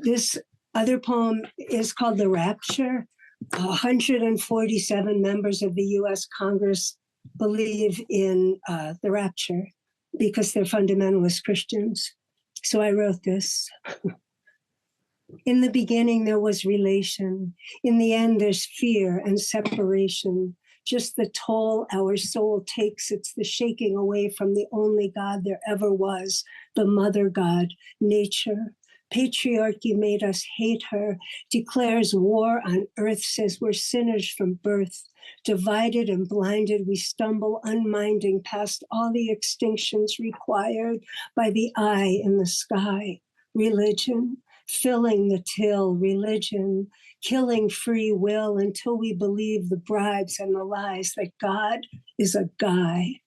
This other poem is called The Rapture. 147 members of the US Congress believe in the rapture because they're fundamentalist Christians. So I wrote this. In the beginning, there was relation. In the end, there's fear and separation. Just the toll our soul takes. It's the shaking away from the only God there ever was, the mother God, nature. Patriarchy made us hate her, declares war on earth, says we're sinners from birth. Divided and blinded, we stumble unminding past all the extinctions required by the eye in the sky. Religion, filling the till, religion, killing free will until we believe the bribes and the lies that God is a guy.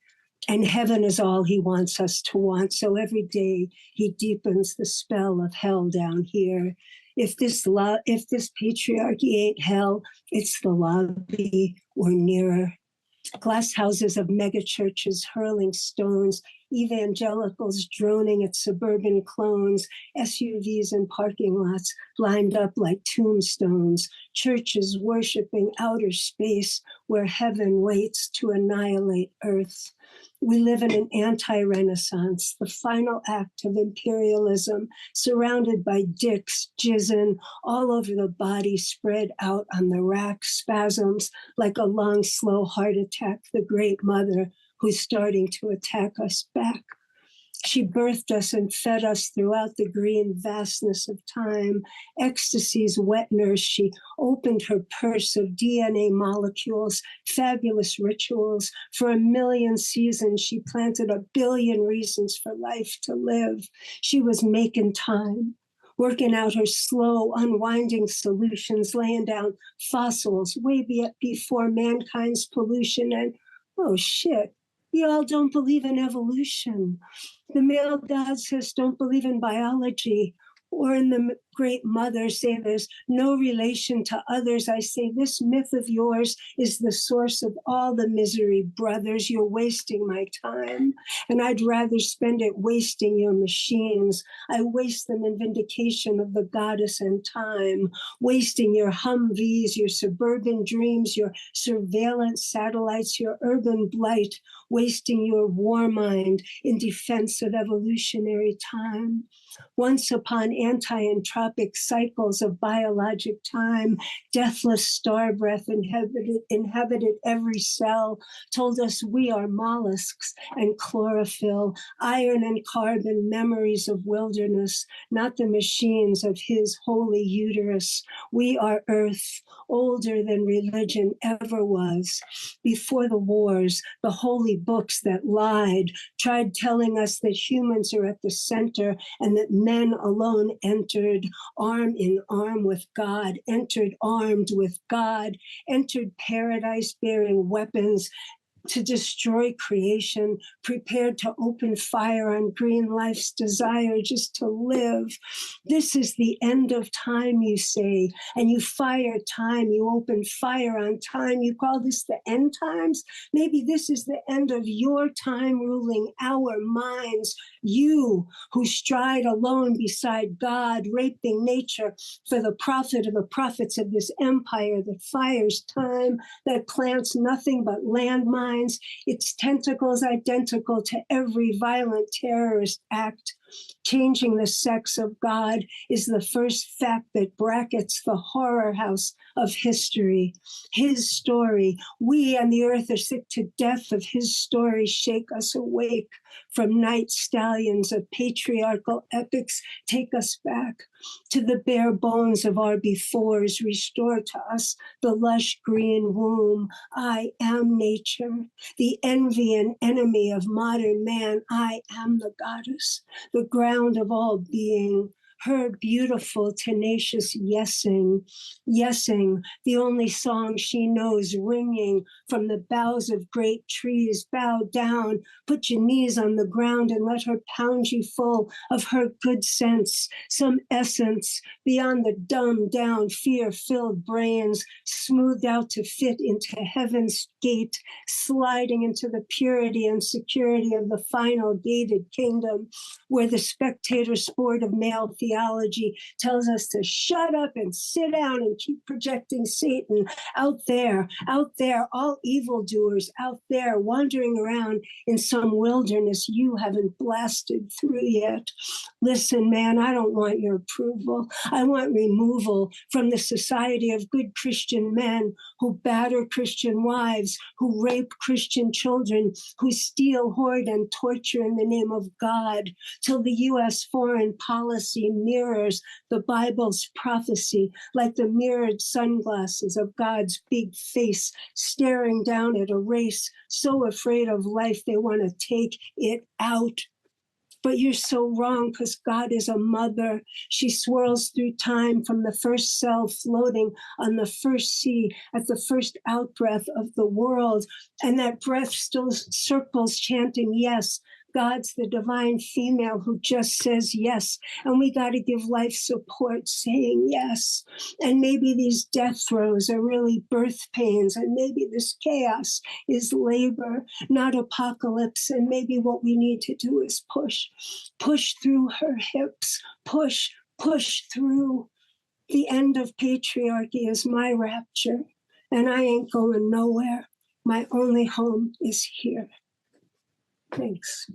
And heaven is all he wants us to want. So every day he deepens the spell of hell down here. If this patriarchy ain't hell, it's the lobby or nearer. Glass houses of megachurches hurling stones, evangelicals droning at suburban clones, SUVs in parking lots lined up like tombstones, churches worshiping outer space where heaven waits to annihilate earth. We live in an anti-Renaissance, the final act of imperialism, surrounded by dicks, jizzing all over the body, spread out on the rack, spasms like a long, slow heart attack, the great mother who's starting to attack us back. She birthed us and fed us throughout the green vastness of time. Ecstasy's wet nurse, she opened her purse of DNA molecules, fabulous rituals. For a million seasons, she planted a billion reasons for life to live. She was making time, working out her slow, unwinding solutions, laying down fossils way before mankind's pollution. And, oh shit, y'all don't believe in evolution. The male god says don't believe in biology, or in the great mother say there's no relation to others. I say this myth of yours is the source of all the misery, brothers. You're wasting my time, and I'd rather spend it wasting your machines. I waste them in vindication of the goddess and time, wasting your Humvees, your suburban dreams, your surveillance satellites, your urban blight, wasting your war mind in defense of evolutionary time. Once upon anti-entropic cycles of biologic time, deathless star breath inhabited every cell, told us we are mollusks and chlorophyll, iron and carbon, memories of wilderness, not the machines of his holy uterus. We are earth, older than religion ever was. Before the wars, the holy books that lied tried telling us that humans are at the center and that men alone entered arm in arm with God, entered armed with God, entered paradise bearing weapons to destroy creation, prepared to open fire on green life's desire just to live. This is the end of time, you say, and you fire time, you open fire on time. You call this the end times? Maybe this is the end of your time ruling our minds. You who stride alone beside God, raping nature for the profit of the prophets of this empire that fires time, that plants nothing but landmines, its tentacles identical to every violent terrorist act. Changing the sex of God is the first fact that brackets the horror house of history. His story, we and the earth are sick to death of his story. Shake us awake from night stallions of patriarchal epics. Take us back to the bare bones of our befores. Restore to us the lush green womb. I am nature, the envy and enemy of modern man. I am the goddess, the ground of all being, her beautiful, tenacious yesing, the only song she knows, ringing from the boughs of great trees. Bow down, put your knees on the ground and let her pound you full of her good sense, some essence beyond the dumbed down, fear-filled brains, smoothed out to fit into heaven's gate, sliding into the purity and security of the final gated kingdom, where the spectator sport of male theology theology tells us to shut up and sit down and keep projecting Satan out there, all evildoers out there wandering around in some wilderness you haven't blasted through yet. Listen, man, I don't want your approval. I want removal from the society of good Christian men who batter Christian wives, who rape Christian children, who steal, hoard, and torture in the name of God, till the U.S. foreign policy mirrors the Bible's prophecy like the mirrored sunglasses of God's big face staring down at a race so afraid of life they want to take it out. But you're so wrong, because God is a mother. She swirls through time from the first cell floating on the first sea at the first outbreath of the world. And that breath still circles chanting, yes. God's the divine female who just says yes. And we got to give life support saying yes. And maybe these death throes are really birth pains. And maybe this chaos is labor, not apocalypse. And maybe what we need to do is push through her hips, push through. The end of patriarchy is my rapture. And I ain't going nowhere. My only home is here. Thanks.